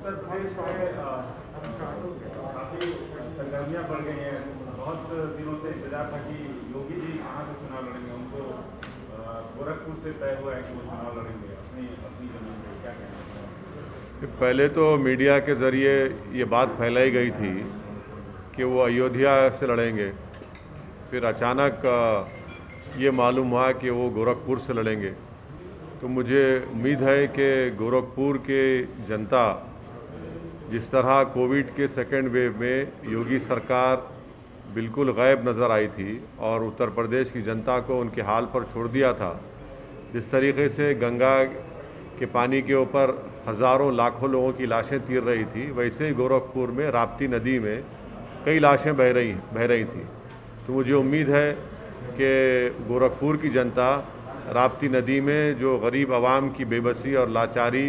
उत्तर प्रदेश में काफ़ी सरगर्मियाँ बढ़ गई हैं। बहुत दिनों से इंतजार था कि योगी जी कहाँ से चुनाव लड़ेंगे। उनको गोरखपुर से तय हुआ है कि वो चुनाव लड़ेंगे अपनी अपनी जमीन पे। क्या कहना है? पहले तो मीडिया के ज़रिए ये बात फैलाई गई थी कि वो अयोध्या से लड़ेंगे, फिर अचानक ये मालूम हुआ कि वो गोरखपुर से लड़ेंगे। तो मुझे उम्मीद है कि गोरखपुर के जनता जिस तरह कोविड के सेकेंड वेव में योगी सरकार बिल्कुल गायब नज़र आई थी और उत्तर प्रदेश की जनता को उनके हाल पर छोड़ दिया था, जिस तरीके से गंगा के पानी के ऊपर हज़ारों लाखों लोगों की लाशें तीर रही थी, वैसे ही गोरखपुर में राप्ती नदी में कई लाशें बह रही थी। तो मुझे उम्मीद है कि गोरखपुर की जनता राप्ती नदी में जो गरीब आवाम की बेबसी और लाचारी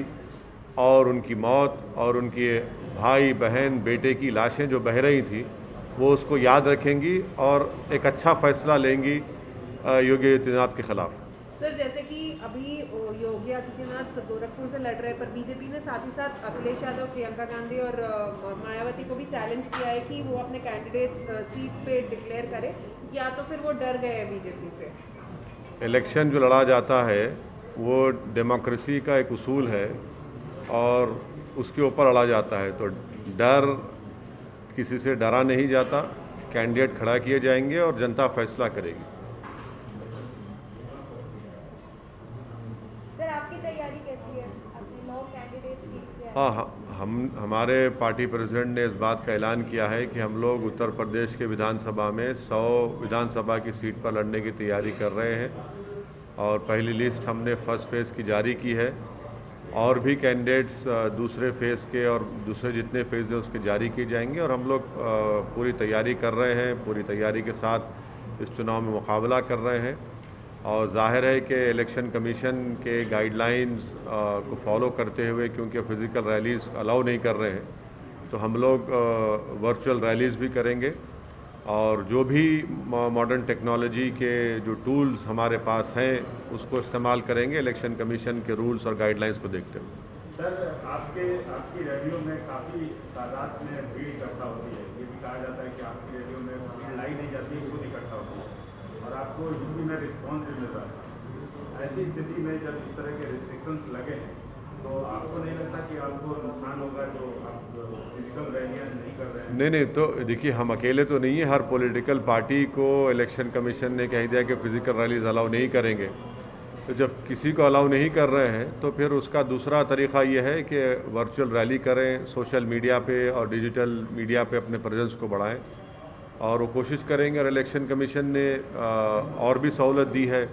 और उनकी मौत और उनके भाई बहन बेटे की लाशें जो बह रही थी, वो उसको याद रखेंगी और एक अच्छा फैसला लेंगी योगी आदित्यनाथ के खिलाफ। सर, जैसे कि अभी योगी आदित्यनाथ गोरखपुर से लड़ रहे, पर बीजेपी ने साथ ही साथ अखिलेश यादव, प्रियंका गांधी और मायावती को भी चैलेंज किया है कि वो अपने कैंडिडेट्स सीट पे डिक्लेयर करें, या तो फिर वो डर गए हैं बीजेपी से। इलेक्शन जो लड़ा जाता है वो डेमोक्रेसी का एक उसूल है और उसके ऊपर लड़ा जाता है, तो डर किसी से डरा नहीं जाता। कैंडिडेट खड़ा किए जाएंगे और जनता फैसला करेगी। सर, आपकी तैयारी कैसी है अपने 9 कैंडिडेट्स की? हाँ, हमारे पार्टी प्रेसिडेंट ने इस बात का ऐलान किया है कि हम लोग उत्तर प्रदेश के विधानसभा में 100 विधानसभा की सीट पर लड़ने की तैयारी कर रहे हैं और पहली लिस्ट हमने फर्स्ट फेज़ की जारी की है और भी कैंडिडेट्स दूसरे फेज़ के और दूसरे जितने फेज़ हैं उसके जारी किए जाएंगे और हम लोग पूरी तैयारी कर रहे हैं, पूरी तैयारी के साथ इस चुनाव में मुकाबला कर रहे हैं। और जाहिर है कि इलेक्शन कमीशन के गाइडलाइंस को फॉलो करते हुए, क्योंकि फिज़िकल रैलीज़ अलाउ नहीं कर रहे हैं, तो हम लोग वर्चुअल रैलीज़ भी करेंगे और जो भी मॉडर्न टेक्नोलॉजी के जो टूल्स हमारे पास हैं उसको इस्तेमाल करेंगे इलेक्शन कमीशन के रूल्स और गाइडलाइंस को देखते हुए। सर, आपकी रैलियों में काफ़ी तादाद में भीड़ इकट्ठा होती है। ये भी कहा जाता है कि आपकी रैलियों में भीड़ लाई नहीं जाती, खुद इकट्ठा होती है और आपको यूपी में रिस्पॉन्स भी मिल रहा है। ऐसी स्थिति में जब इस तरह के रिस्ट्रिक्शंस लगे हैं, तो आपको नहीं लगता कि आपको नुकसान होगा जो आप फिजिकल रैलियाँ नहीं कर रहे हैं? नहीं, तो देखिए, हम अकेले तो नहीं है। हर पॉलिटिकल पार्टी को इलेक्शन कमीशन ने कह दिया कि फिजिकल रैलीज अलाउ नहीं करेंगे। तो जब किसी को अलाउ नहीं कर रहे हैं तो फिर उसका दूसरा तरीक़ा ये है कि वर्चुअल रैली करें, सोशल मीडिया पे और डिजिटल मीडिया पे अपने प्रेजेंस को बढ़ाएं और वो कोशिश करेंगे। और इलेक्शन कमीशन ने और भी सहूलत दी है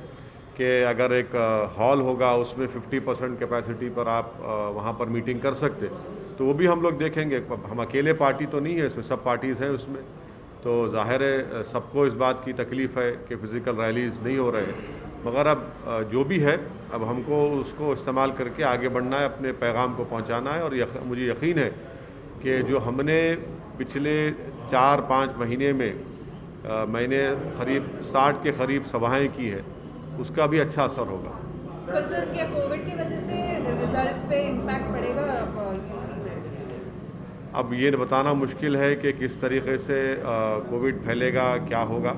कि अगर एक हॉल होगा उसमें 50% कैपेसिटी पर आप वहाँ पर मीटिंग कर सकते, तो वो भी हम लोग देखेंगे। हम अकेले पार्टी तो नहीं है इसमें, सब पार्टीज़ हैं उसमें, तो जाहिर है सबको इस बात की तकलीफ़ है कि फ़िज़िकल रैलीज़ नहीं हो रहे हैं। मगर अब जो भी है, अब हमको उसको इस्तेमाल करके आगे बढ़ना है, अपने पैगाम को पहुँचाना है। और मुझे यकीन है कि जो हमने पिछले 4-5 महीने में मैंने करीब 60 के करीब सभाएँ की है, उसका भी अच्छा असर होगा। पर सर, क्या कोविड की वजह से रिजल्ट्स पे इम्पैक्ट पड़ेगा यूपी में? अब ये बताना मुश्किल है कि किस तरीके से कोविड फैलेगा, क्या होगा,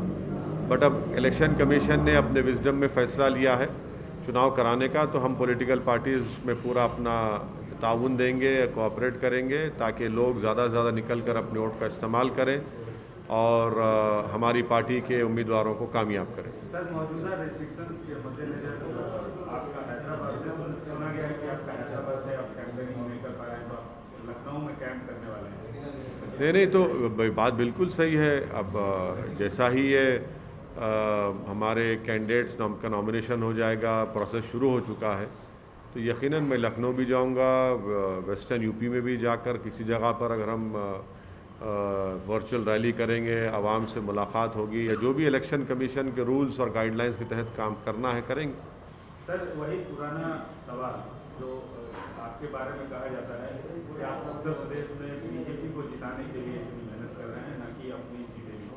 बट अब इलेक्शन कमीशन ने अपने विजडम में फ़ैसला लिया है चुनाव कराने का, तो हम पॉलिटिकल पार्टीज़ में पूरा अपना ताउन देंगे, कोऑपरेट करेंगे ताकि लोग ज़्यादा से ज़्यादा निकल कर अपने वोट का इस्तेमाल करें और हमारी पार्टी के उम्मीदवारों को कामयाब करें। सर, मौजूदा रेस्ट्रिक्शंस के मद्देनजर आपका हैदराबाद से सुना गया है कि आपका हैदराबाद से आप कैंपेनिंग नहीं कर पा रहे हैं, तो लखनऊ में कैंप करने वाले हैं? नहीं, तो बात बिल्कुल सही है। अब जैसा ही ये हमारे कैंडिडेट्स का नॉमिनेशन हो जाएगा, प्रोसेस शुरू हो चुका है, तो यकीनन मैं लखनऊ भी जाऊंगा, वेस्टर्न यूपी में भी जाकर किसी जगह पर अगर हम वर्चुअल रैली करेंगे, आवाम से मुलाकात होगी या जो भी इलेक्शन कमीशन के रूल्स और गाइडलाइंस के तहत काम करना है करेंगे। सर, वही पुराना सवाल जो आपके बारे में कहा जाता है कि आप उत्तर प्रदेश में बीजेपी को जिताने के लिए मेहनत कर रहे हैं, ना कि अपनी सीटें भी।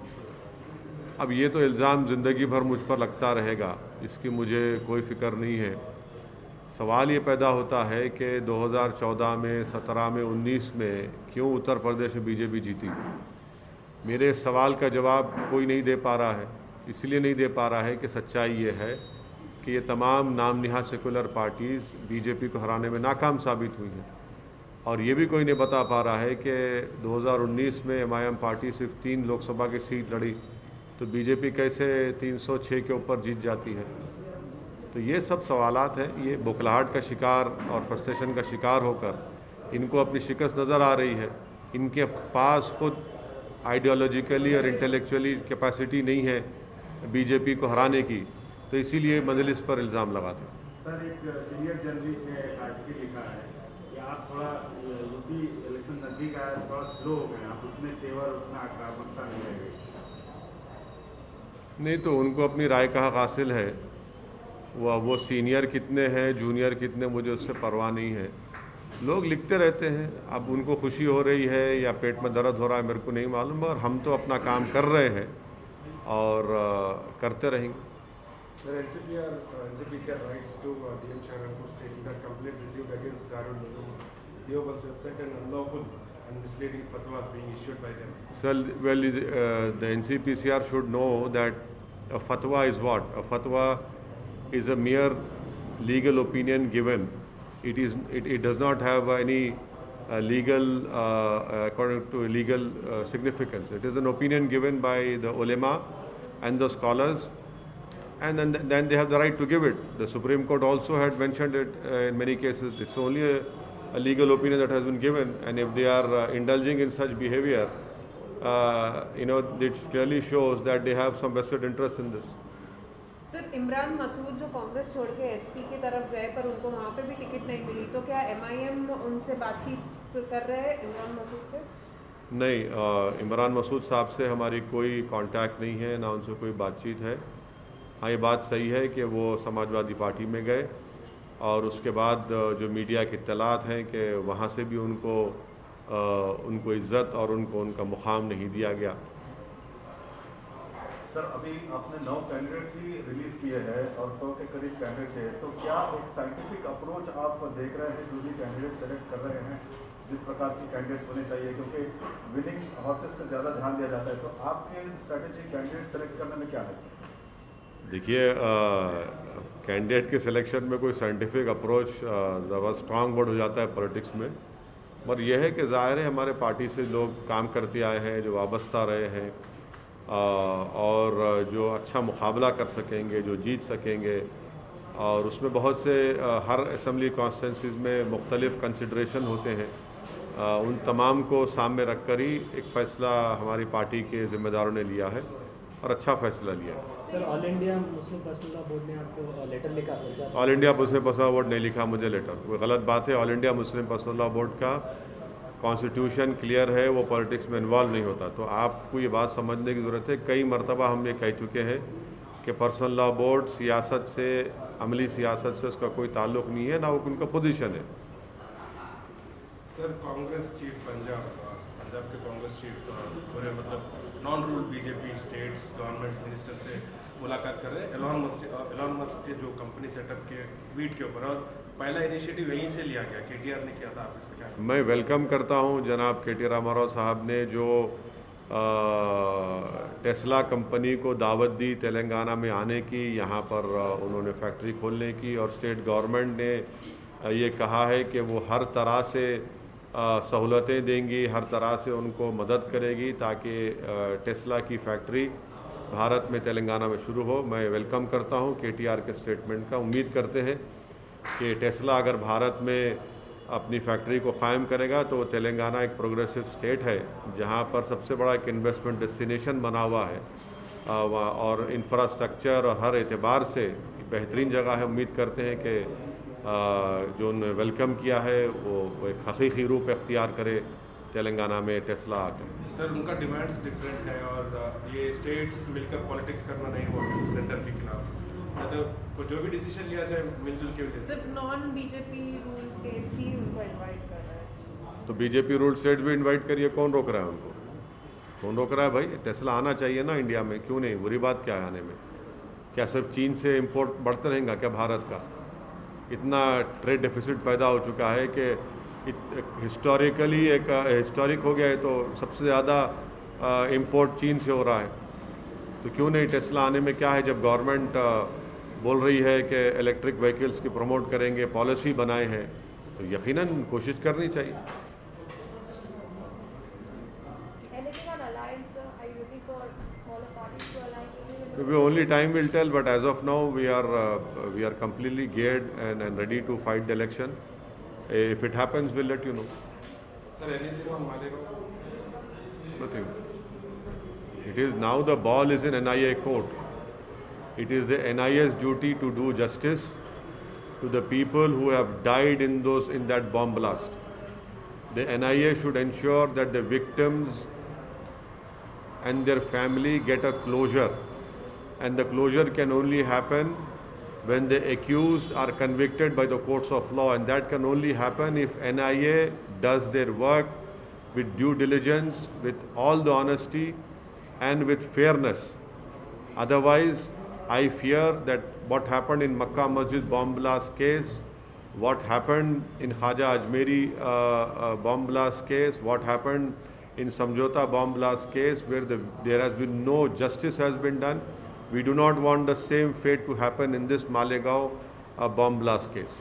अब ये तो इल्ज़ाम ज़िंदगी भर मुझ पर लगता रहेगा, इसकी मुझे कोई फ़िक्र नहीं है। सवाल ये पैदा होता है कि 2014 में, 17 में, 19 में क्यों उत्तर प्रदेश में बीजेपी जीती। मेरे इस सवाल का जवाब कोई नहीं दे पा रहा है। इसलिए नहीं दे पा रहा है कि सच्चाई ये है कि ये तमाम नाम निहाद सेकुलर पार्टीज़ बीजेपी को हराने में नाकाम साबित हुई हैं। और ये भी कोई नहीं बता पा रहा है कि 2019 में MIM पार्टी सिर्फ 3 लोकसभा की सीट लड़ी तो बीजेपी कैसे 306 के ऊपर जीत जाती है। तो ये सब सवालात हैं। ये बौखलाहट का शिकार और फ्रस्ट्रेशन का शिकार होकर इनको अपनी शिकस्त नज़र आ रही है। इनके पास खुद आइडियोलॉजिकली और इंटेलेक्चुअली कैपेसिटी नहीं है बीजेपी को हराने की, तो इसीलिए मजलिस पर इल्ज़ाम लगाते हैं। सर, एक सीनियर जर्नलिस्ट ने एक आर्टिकल लिखा है कि आप थोड़ा यूपी इलेक्शन नज़दीक आया, थोड़ा स्लो हो गए, आप उतने तेवर, उतना आक्रामकता नहीं रह गई। नहीं तो उनको अपनी राय का हक हासिल है। वो सीनियर कितने हैं, जूनियर कितने, मुझे उससे परवाह नहीं है। लोग लिखते रहते हैं। अब उनको खुशी हो रही है या पेट में दर्द हो रहा है मेरे को नहीं मालूम, और हम तो अपना काम कर रहे हैं और करते रहेंगे। Sir, NCPCR writes to DM Shahanpur stating that complaint received against Darul Uloom Deoband's website and unlawful and misleading fatwas being issued by them. Well, the NCPCR should know that a fatwa is what? A fatwa is a mere legal opinion given. It does not have any legal, according to legal significance. It is an opinion given by the ulama and the scholars, and then they have the right to give it. The Supreme Court also had mentioned it in many cases. It's only a legal opinion that has been given, and if they are indulging in such behavior, it clearly shows that they have some vested interest in this. Sir, Imran Masood जो कांग्रेस छोड़ के SP की तरफ गए पर उनको वहाँ पे भी टिकट नहीं मिली, तो क्या MIM उनसे बातचीत कर रहे हैं इमरान मसूद से? नहीं, इमरान मसूद साहब से हमारी कोई कांटेक्ट नहीं है, ना उनसे कोई बातचीत है। हाँ, ये बात सही है कि वो समाजवादी पार्टी में गए और उसके बाद जो मीडिया की इत्तलात हैं कि वहाँ से भी उनको इज़्ज़त और उनका मुकाम नहीं दिया गया। सर, अभी आपने 9 कैंडिडेट्स ही रिलीज़ किए हैं और 100 के करीब कैंडिडेट्स हैं, तो क्या एक साइंटिफिक अप्रोच आप देख रहे हैं जो भी कैंडिडेट सेलेक्ट कर रहे हैं, जिस प्रकार के कैंडिडेट्स होने चाहिए, क्योंकि विनिंग हॉर्सेस पर ज़्यादा ध्यान दिया जाता है, तो आपके स्ट्रैटेजी कैंडिडेट सेलेक्ट करने में क्या है? देखिए, कैंडिडेट के सिलेक्शन में कोई साइंटिफिक अप्रोच ज़्यादा स्ट्रांग वर्ड हो जाता है पॉलिटिक्स में, पर यह है कि ज़ाहिर है हमारे पार्टी से लोग काम करते आए हैं, जो वाबस्ता रहे हैं और जो अच्छा मुकाबला कर सकेंगे, जो जीत सकेंगे, और उसमें बहुत से हर असम्बली कॉन्स्टिट्यूंसीज़ में मुख्तलिफ कंसिडरेशन होते हैं। उन तमाम को सामने रख कर ही एक फ़ैसला हमारी पार्टी के ज़िम्मेदारों ने लिया है और अच्छा फ़ैसला लिया है। Sir, all India Muslim personal law board ने आपको लेटर लिखा sir? All India Muslim personal law board नहीं लिखा मुझे लेटर, वो गलत बात है। All India Muslim personal law board का कॉन्स्टिट्यूशन क्लियर है, वो पॉलिटिक्स में इन्वॉल्व नहीं होता। तो आपको ये बात समझने की ज़रूरत है। कई मरतबा हम ये कह चुके हैं कि पर्सनल लॉ बोर्ड सियासत से, अमली सियासत से उसका कोई ताल्लुक़ नहीं है, ना वो उनका पोजीशन है। सर, कांग्रेस चीफ पंजाब के कांग्रेस चीफ पूरे non rule BJP states governments minister से मुलाकात कर रहे हैं एलॉन मस्क के जो कंपनी सेटअप के ट्वीट के ऊपर, और पहला इनिशिएटिव यहीं से लिया गया, KTR ने किया था। आप इस पर क्या? मैं वेलकम करता हूं जनाब KT रामाराव साहब ने जो टेस्ला कंपनी को दावत दी तेलंगाना में आने की, यहाँ पर उन्होंने फैक्ट्री खोलने की, और स्टेट गवर्नमेंट ने ये कहा है कि वो हर तरह से सहूलतें देंगी, हर तरह से उनको मदद करेगी ताकि टेस्ला की फैक्ट्री भारत में तेलंगाना में शुरू हो। मैं वेलकम करता हूँ KTR के स्टेटमेंट का। उम्मीद करते हैं कि टेस्ला अगर भारत में अपनी फैक्ट्री को क़ायम करेगा तो तेलंगाना एक प्रोग्रेसिव स्टेट है जहाँ पर सबसे बड़ा एक इन्वेस्टमेंट डेस्टिनेशन बना हुआ है और इंफ्रास्ट्रक्चर और हर एतबार से बेहतरीन जगह है। उम्मीद करते हैं कि जो उन्होंने वेलकम किया है वो एक हकीकी रूप इख्तियार करे तेलंगाना में टेस्ला आकर। सर, उनका डिमांड्स डिफरेंट है और ये स्टेट्स मिलकर पॉलिटिक्स करना नहीं हो सेंटर के खिलाफ, तो जो भी डिसीजन लिया जाए मिलजुल के वजह से। सिर्फ नॉन बीजेपी रूल स्टेट्स ही उनको इनवाइट कर रहा है। तो बीजेपी रूल स्टेट्स भी इनवाइट करिए, कौन रोक रहा है उनको? कौन रोक रहा है भाई? टेस्ला आना चाहिए ना इंडिया में, क्यों नहीं? बुरी बात क्या है आने में? क्या सिर्फ चीन से इंपोर्ट बढ़ता रहेगा क्या भारत का? इतना ट्रेड डेफिसिट पैदा हो चुका है कि हिस्टोरिकली एक हिस्टोरिक हो गया है, तो सबसे ज़्यादा इंपोर्ट चीन से हो रहा है। तो क्यों नहीं टेस्ला आने में क्या है, जब गवर्नमेंट बोल रही है कि इलेक्ट्रिक व्हीकल्स की प्रमोट करेंगे, पॉलिसी बनाए हैं, तो यकीनन कोशिश करनी चाहिए। Anything on alliance, sir? Are you looking for smaller parties to align with? Only time will tell, but as of now we are completely geared and ready to fight the election. If it happens, we'll let you know. Sir, anything on Malegaon? Nothing. It is now the ball is in NIA court. It is the NIA's duty to do justice to the people who have died in that bomb blast. The NIA should ensure that the victims and their family get a closure, and the closure can only happen when the accused are convicted by the courts of law, and that can only happen if NIA does their work with due diligence, with all the honesty and with fairness. Otherwise, I fear that what happened in Makkah Masjid bomb blast case, what happened in Khaja Ajmeri bomb blast case, what happened in Samjhauta bomb blast case, where there has been no justice has been done. We do not want the same fate to happen in this Malegaon bomb blast case.